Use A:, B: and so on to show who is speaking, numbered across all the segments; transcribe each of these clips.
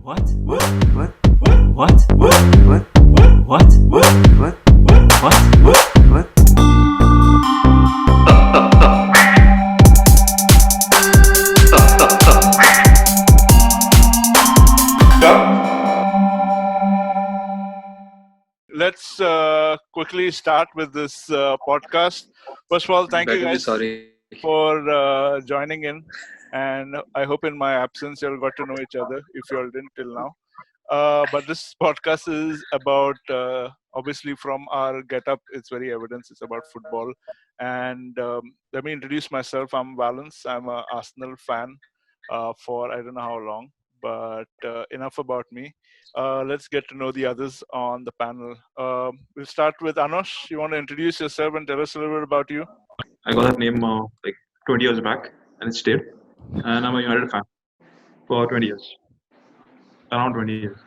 A: What? What? What? What? What? What? What? What? What?
B: Let's quickly start with this podcast. First of all, thank you
C: Better be
B: guys
C: sorry.
B: for joining in, and I hope in my absence you all got to know each other if you all didn't till now. But this podcast is about obviously from our get-up, it's very evident. It's about football, and let me introduce myself. I'm Valence. I'm a Arsenal fan for I don't know how long, but enough about me. Let's get to know the others on the panel. We'll start with Anosh. You want to introduce yourself and tell us a little bit about you?
D: I got that name like 20 years back, and it stayed. And I'm a United fan for 20 years, around 20 years.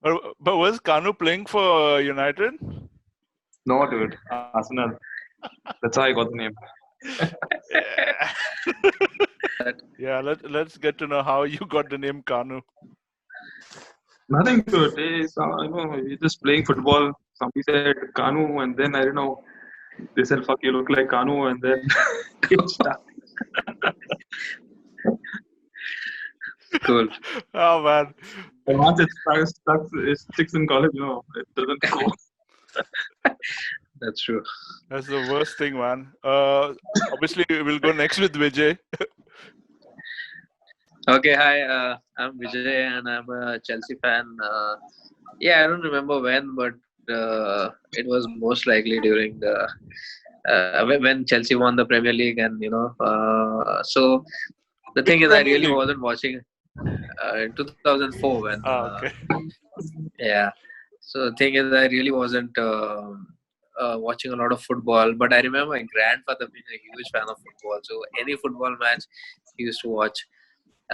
B: But was Kanu playing for United?
D: No, dude, Arsenal. That's how I got the name.
B: Yeah, let's get to know how you got the name Kanu.
D: Nothing good. You're just playing football. Somebody said Kanu, and then I don't know. They said, "Fuck, you look like Kanu," and then it started.
C: Cool.
B: Oh man,
D: And once it sticks in college, it doesn't go.
C: That's true.
B: that's the worst thing, man. Obviously, we'll go next with Vijay.
C: Okay, hi. I'm Vijay, and I'm a Chelsea fan. I don't remember when, but it was most likely during the when Chelsea won the Premier League, and so the thing is, I
B: Premier
C: really
B: League?
C: wasn't watching in 2004 when.
B: Okay.
C: Yeah. So the thing is, I really wasn't watching a lot of football, but I remember my grandfather being a huge fan of football. So any football match, he used to watch.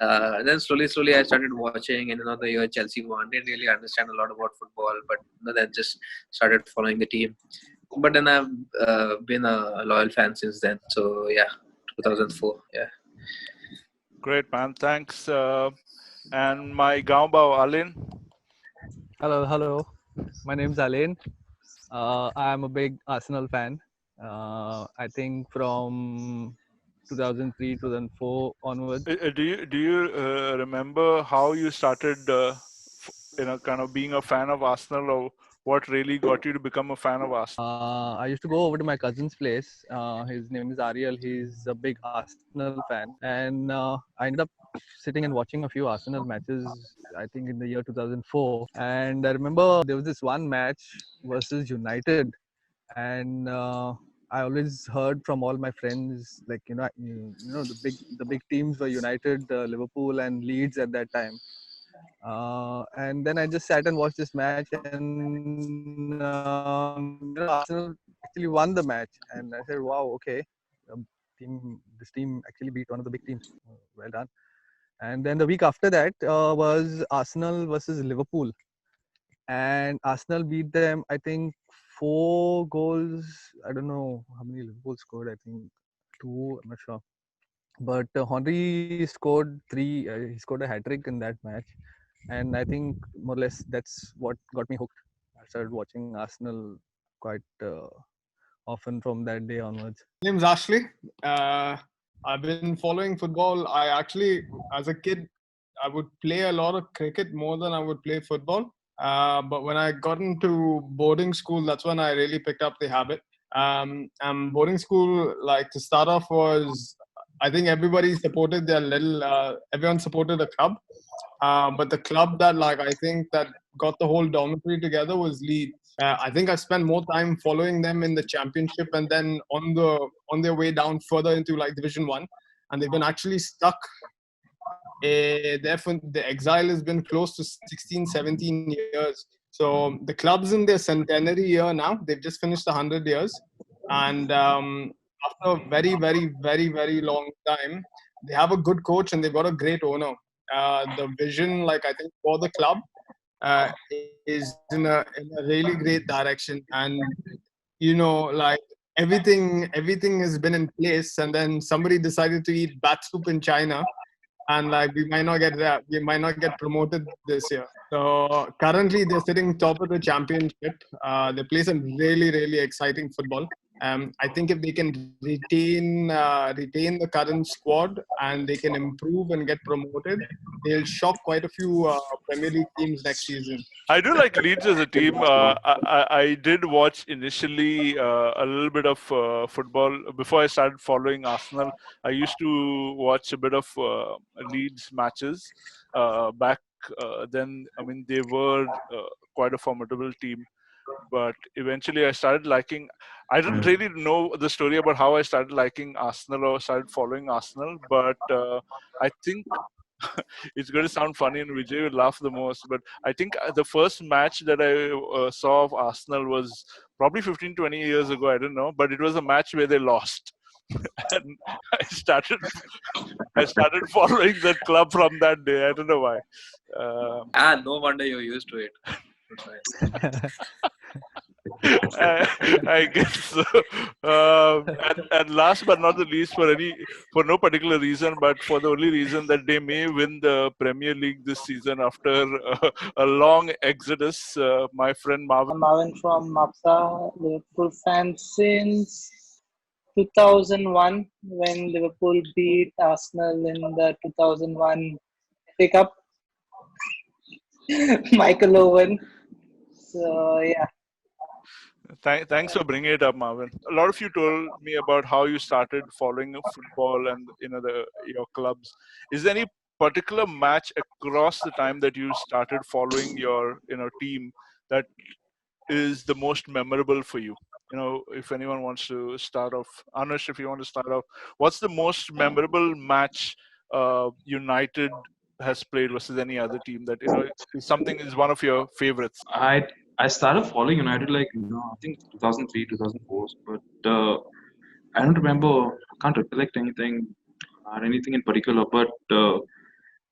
C: Then slowly, I started watching, and the year Chelsea won, didn't really understand a lot about football, but then just started following the team. But then I've been a loyal fan since then. So yeah, 2004. Yeah.
B: Great, man. Thanks. And my Gaonbao Alin.
E: Hello. My name's Alain. I'm a big Arsenal fan. I think from 2003, 2004 onwards.
B: Do you remember how you started, kind of being a fan of Arsenal, or what really got you to become a fan of Arsenal?
E: I used to go over to my cousin's place. His name is Ariel. He's a big Arsenal fan, and I ended up sitting and watching a few Arsenal matches. I think in the year 2004, and I remember there was this one match versus United, and I always heard from all my friends, like the big teams were United, Liverpool, and Leeds at that time. And then I just sat and watched this match, and Arsenal actually won the match, and I said, "Wow, okay, this team actually beat one of the big teams. Well done." And then the week after that was Arsenal versus Liverpool, and Arsenal beat them. I think 4 goals. I don't know how many Liverpool scored. I think 2. I'm not sure. But Henry scored 3. He scored a hat trick in that match, and I think more or less that's what got me hooked. I started watching Arsenal quite often from that day onwards.
F: My name's Ashley. I've been following football. I actually, as a kid, I would play a lot of cricket more than I would play football. But when I got into boarding school, that's when I really picked up the habit. Boarding school, like to start off, was I think everybody supported their everyone supported a club. But the club that I think that got the whole dormitory together was Leeds. I think I spent more time following them in the championship and then on their way down further into Division 1. And they've been actually stuck there for the exile has been close to 16, 17 years. So the club's in their centenary year now. They've just finished 100 years. And after a very, very, very, very long time, they have a good coach and they've got a great owner. The vision, I think, for the club is in a really great direction. And, everything has been in place. And then somebody decided to eat bat soup in China. and like we might not get promoted this year. So currently they're sitting top of the championship. They play some really, really exciting football. I think if they can retain the current squad and they can improve and get promoted, they'll shock quite a few Premier League teams next season.
B: I do like Leeds as a team. I did watch initially a little bit of football before I started following Arsenal. I used to watch a bit of Leeds matches back then. I mean, they were quite a formidable team. But eventually I started liking. I didn't really know the story about how I started liking Arsenal or started following Arsenal, but I think it's going to sound funny and Vijay will laugh the most, but I think the first match that I saw of Arsenal was probably 15-20 years ago. I don't know, but it was a match where they lost. And I started following that club from that day. I don't know why.
C: No wonder you're used to it.
B: I guess so. And last but not the least, for no particular reason, but for the only reason that they may win the Premier League this season after a long exodus. My friend Marvin.
G: Marvin from Mapsa, Liverpool fan since 2001 when Liverpool beat Arsenal in the 2001 FA Cup. Michael Owen. So yeah.
B: Thanks for bringing it up, Marvin. A lot of you told me about how you started following football and your clubs. Is there any particular match across the time that you started following your team that is the most memorable for you? If anyone wants to start off, Anush, if you want to start off, what's the most memorable match United has played versus any other team that is one of your favorites?
D: I started following United I think 2003, 2004, but I don't remember, can't recollect anything in particular. But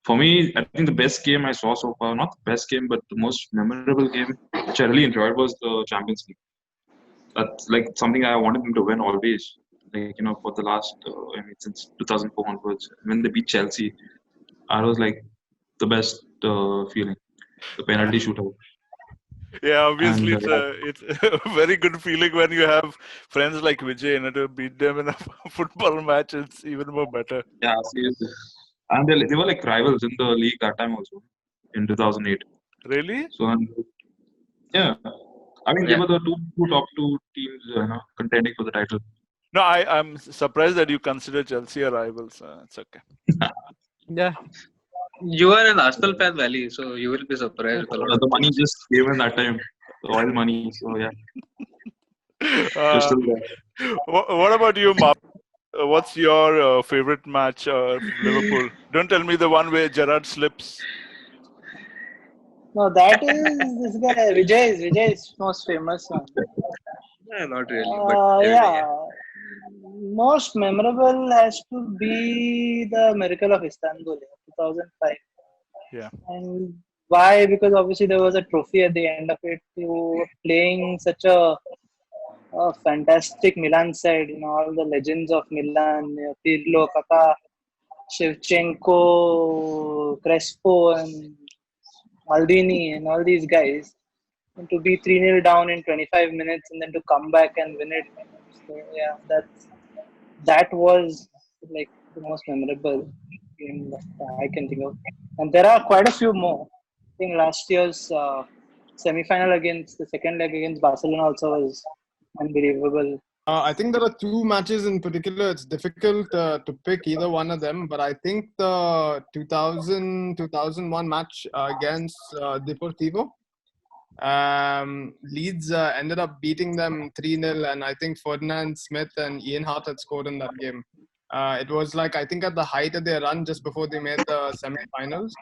D: for me, I think the best game I saw so far, not the best game, but the most memorable game, which I really enjoyed, was the Champions League. That's like something I wanted them to win always. For the last, since 2004 onwards, when they beat Chelsea, I was like the best feeling, the penalty shootout.
B: Yeah, obviously it's a very good feeling when you have friends like Vijay and to beat them in a football match. It's even more better.
D: Yeah, seriously. And they were like rivals in the league that time also, in 2008.
B: Really?
D: So yeah, I mean they were the top two teams contending for the title.
B: No, I'm surprised that you consider Chelsea a rivals. It's okay.
E: Yeah.
C: You are an Arsenal fan, Valley, so you will be surprised with a lot of
D: the money just came in that time, the oil money. So yeah.
B: What about you, Mark? What's your favorite match of Liverpool? Don't tell me the one where Gerrard slips.
G: No, that is this guy Vijay is most famous one.
C: Not really, but
G: yeah. Most memorable has to be the Miracle of Istanbul, 2005.
B: Yeah.
G: And why? Because obviously there was a trophy at the end of it. You were playing such a fantastic Milan side. All the legends of Milan, Pirlo, Kaká, Shevchenko, Crespo, and Maldini, and all these guys. And to be 3-0 down in 25 minutes and then to come back and win it. So yeah, that was like the most memorable game that I can think of. And there are quite a few more. I think last year's semi-final against the second leg against Barcelona also was unbelievable.
F: I think there are two matches in particular. It's difficult to pick either one of them, but I think the 2001 match against Deportivo, Leeds ended up beating them 3-0, and I think Ferdinand Smith and Ian Hart had scored in that game. It was like, I think at the height of their run just before they made the semi-finals.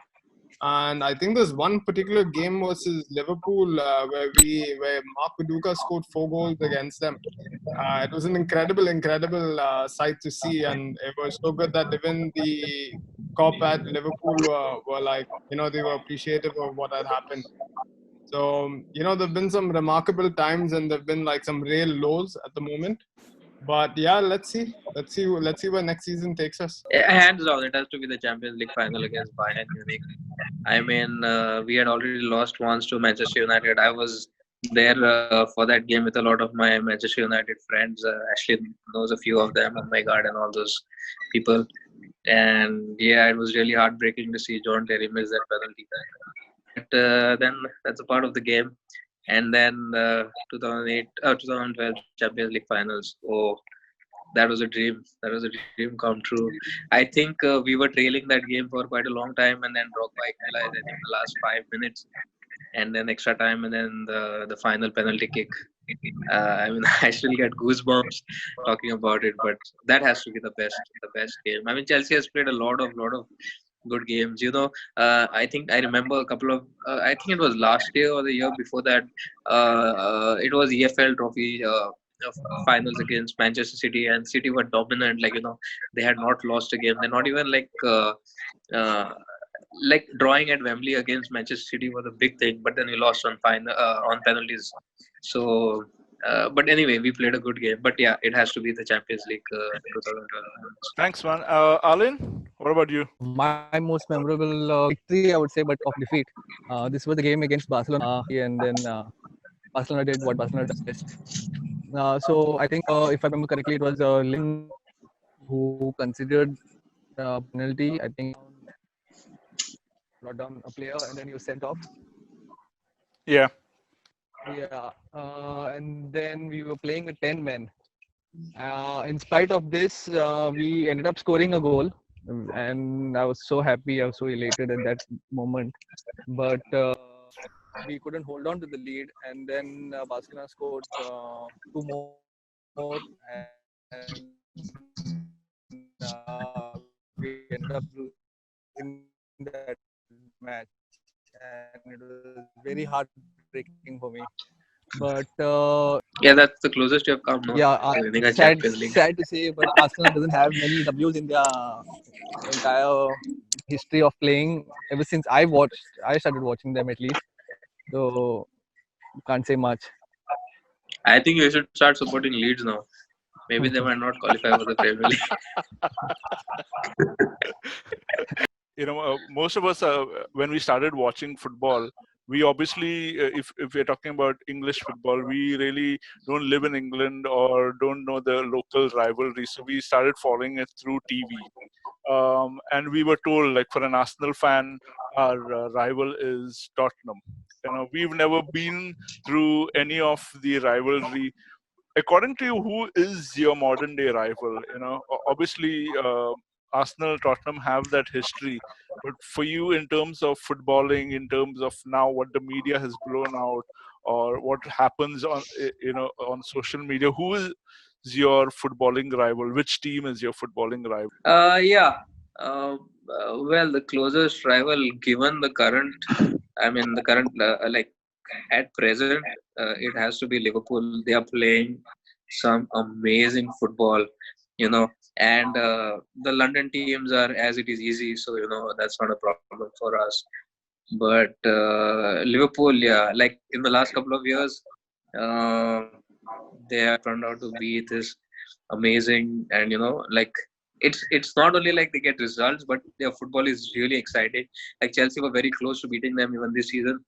F: And I think there's one particular game versus Liverpool where Mark Viduka scored 4 goals against them. It was an incredible sight to see, and it was so good that even the cop at Liverpool were like, they were appreciative of what had happened. So, there've been some remarkable times and there've been like some real lows at the moment. But yeah, let's see where next season takes us.
C: Hands down, it has to be the Champions League final against Bayern Munich. I mean, we had already lost once to Manchester United. I was there for that game with a lot of my Manchester United friends. Ashley knows a few of them, oh my god, and all those people. And yeah, it was really heartbreaking to see John Terry miss that penalty. But then that's a part of the game. And then 2012 Champions League finals. Oh, that was a dream. That was a dream come true. I think we were trailing that game for quite a long time, and then Drogba equalized. I think the last 5 minutes, and then extra time, and then the final penalty kick. I mean, I still get goosebumps talking about it, but that has to be the best game. I mean, Chelsea has played a lot of good games. I think I remember a couple of. I think it was last year or the year before that. It was EFL Trophy finals against Manchester City, and City were dominant. They had not lost a game. They're not even uh, like drawing at Wembley against Manchester City was a big thing, but then we lost on penalties. So, but anyway, we played a good game. But yeah, it has to be the Champions League 2012.
B: Thanks, man. Alin, what about you?
E: My most memorable victory, I would say, but of defeat. This was the game against Barcelona, and then Barcelona did what Barcelona does best. So I think, if I remember correctly, it was Lin who considered penalty. I think brought down a player, and then he was sent off.
B: Yeah.
E: Yeah, and then we were playing with 10 men. In spite of this, we ended up scoring a goal, and I was so happy. I was so elated at that moment. But we couldn't hold on to the lead, and then Barcelona scored two more, and we ended up losing that match, and it was very heartbreaking for me. But
C: Yeah, that's the closest you have come now
E: yeah,
C: to winning a
E: sad
C: Champions League.
E: to say, but Arsenal doesn't have many W's in their entire history of playing. Ever since I started watching them at least. So can't say much.
C: I think you should start supporting Leeds now. Maybe they might not qualify for the Premier League.
B: Most of us, when we started watching football, we obviously, if we're talking about English football, we really don't live in England or don't know the local rivalry. So we started following it through TV. And we were told, like, for an Arsenal fan, our rival is Tottenham. We've never been through any of the rivalry. According to you, who is your modern day rival? Obviously, Arsenal, Tottenham have that history, but for you, in terms of footballing, in terms of now what the media has blown out, or what happens on social media, who is your footballing rival? Which team is your footballing rival?
C: Yeah. Well, the closest rival, given the current, like at present, it has to be Liverpool. They are playing some amazing football, and the London teams are as it is easy, so that's not a problem for us. But Liverpool, yeah, like in the last couple of years, uh, they have turned out to be this amazing, and like it's not only like they get results, but their football is really exciting. Like Chelsea were very close to beating them even this season,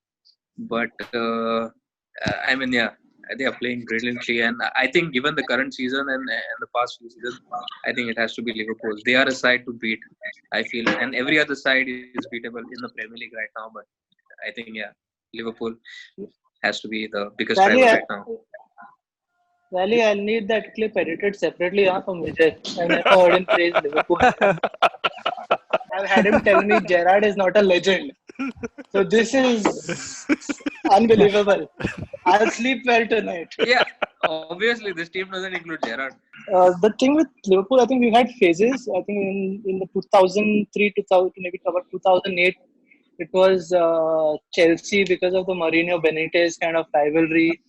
C: but I mean, yeah, they are playing brilliantly, and I think given the current season and the past few seasons, I think it has to be Liverpool. They are a side to beat, I feel, and every other side is beatable in the Premier League right now. But I think, yeah, Liverpool has to be the biggest
G: Valley,
C: rival right now.
G: Valley, I'll need that clip edited separately from Vijay. I've never heard him praise Liverpool. I've had him tell me Gerrard is not a legend. So this is unbelievable. I'll sleep well tonight.
C: Yeah, obviously this team doesn't include Gerrard.
G: The thing with Liverpool, I think we had phases. I think in the 2003, 2000, maybe about 2008, it was Chelsea because of the Mourinho Benitez kind of rivalry.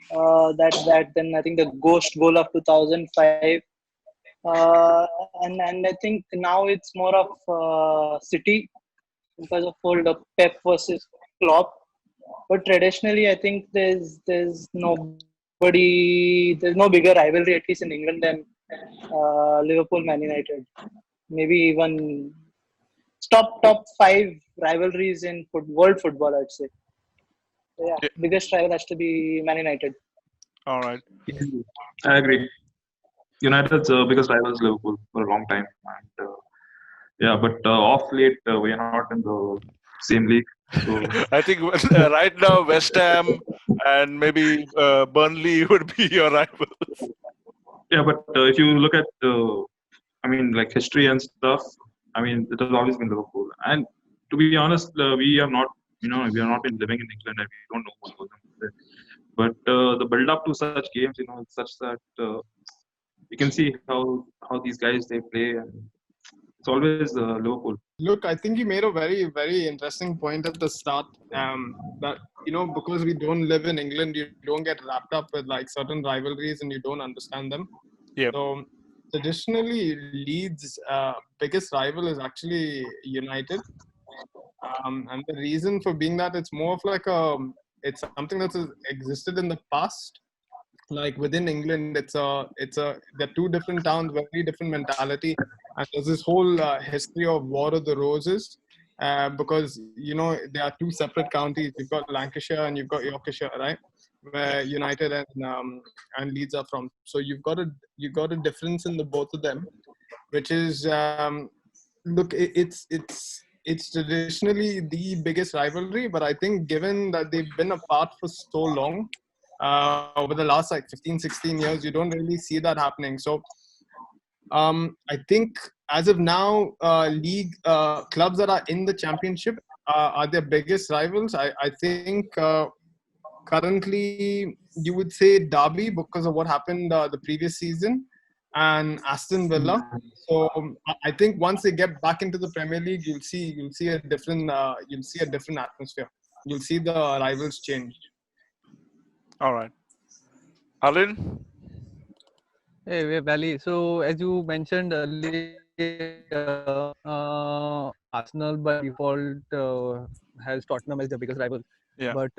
G: That then I think the ghost goal of 2005. And I think now it's more of City because of whole the Pep versus Klopp. But traditionally, I think there's no there's no bigger rivalry, at least in England, than Liverpool Man United. Maybe even top five rivalries in world football, I'd say. So yeah,
B: Yeah.
G: biggest rival has to be Man United.
B: All right.
D: I agree. United's biggest rival is Liverpool for a long time, and yeah, but off late we are not in the same league. So
B: I think right now West Ham and maybe Burnley would be your rivals.
D: yeah, but if you look at I mean, like history and stuff, I mean, it has always been Liverpool. And to be honest, we have not, we have not been living in England and we don't know what goes on there. But the build up to such games, it's such that you can see how these guys they play, and it's always Liverpool.
F: Look, I think you made a very, very interesting point at the start. That because we don't live in England, you don't get wrapped up with like certain rivalries and you don't understand them.
B: Yeah.
F: So traditionally, Leeds' biggest rival is actually United, and the reason for being that it's more of like it's something that's existed in the past. Like within England, they're two different towns, very different mentality, and there's this whole history of War of the Roses, because there are two separate counties. You've got Lancashire and you've got Yorkshire, right? Where United and Leeds are from. So you've got a difference in the both of them, which is look, it's traditionally the biggest rivalry, but I think given that they've been apart for so long, over the last like 15, 16 years, you don't really see that happening. So I think as of now, league clubs that are in the championship are their biggest rivals. I think currently you would say Derby because of what happened the previous season, and Aston Villa. So I think once they get back into the Premier League, you'll see a different atmosphere. You'll see the rivals change.
B: All right. Alin?
E: Hey, Valley. So as you mentioned earlier, Arsenal by default has Tottenham as their biggest rival.
B: Yeah.
E: But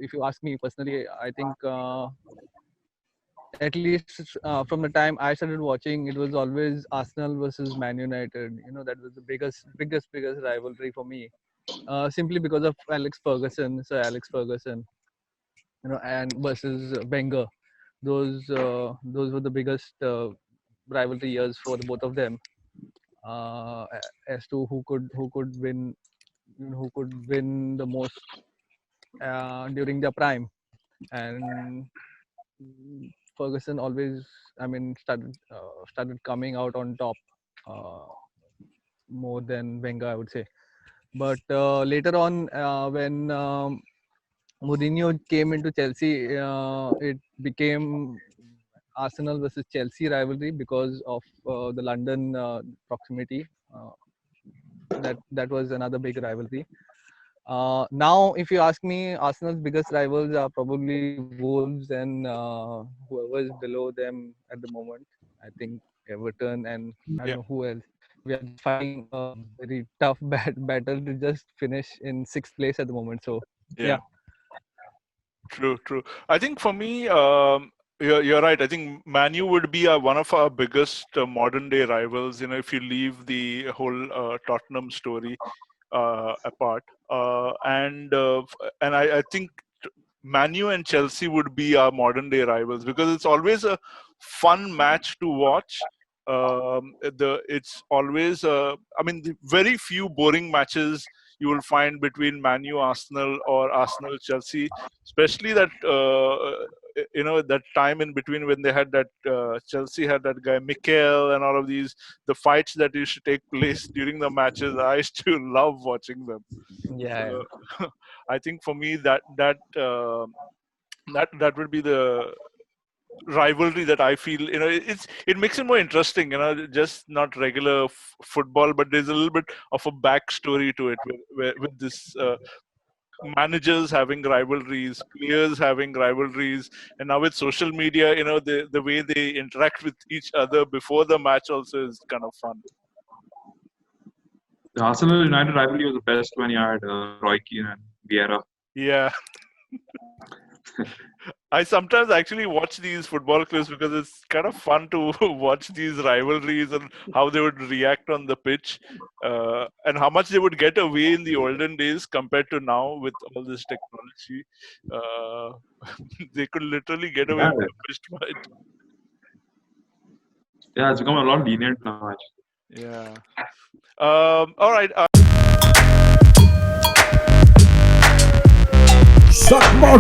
E: if you ask me personally, I think at least from the time I started watching, it was always Arsenal versus Man United. That was the biggest rivalry for me. Simply because of Sir Alex Ferguson, and versus Wenger. Those were the biggest rivalry years for the both of them, as to who could win the most during their prime. And Ferguson always, started coming out on top more than Wenger, I would say. But later on, when Mourinho came into Chelsea, it became Arsenal versus Chelsea rivalry because of the London proximity. That was another big rivalry. Now, if you ask me, Arsenal's biggest rivals are probably Wolves and whoever is below them at the moment. I think Everton and I don't know who else. We are fighting a very tough battle to just finish in 6th place at the moment. So yeah.
B: True. I think for me, you're right. I think Man U would be one of our biggest modern day rivals. If you leave the whole Tottenham story apart, and I think Man U and Chelsea would be our modern day rivals because it's always a fun match to watch. It's always the very few boring matches you will find between Man U Arsenal or Arsenal Chelsea, especially that that time in between when they had that Chelsea had that guy Mikel and all of these, the fights that used to take place during the matches. I used to love watching them.
E: Yeah.
B: I think for me that would be the rivalry that I feel. It makes it more interesting. Just not regular football, but there's a little bit of a backstory to it with this. Managers having rivalries, players having rivalries, and now with social media, the way they interact with each other before the match also is kind of fun.
D: The Arsenal United rivalry was the best when you had Roy Keane and Vieira.
B: Yeah. I sometimes actually watch these football clips because it's kind of fun to watch these rivalries and how they would react on the pitch, and how much they would get away in the olden days compared to now with all this technology. They could literally get away
D: Yeah,
B: with a fist fight.
D: yeah, it's become a lot lenient now. Actually.
B: Yeah. All right.
H: Suck more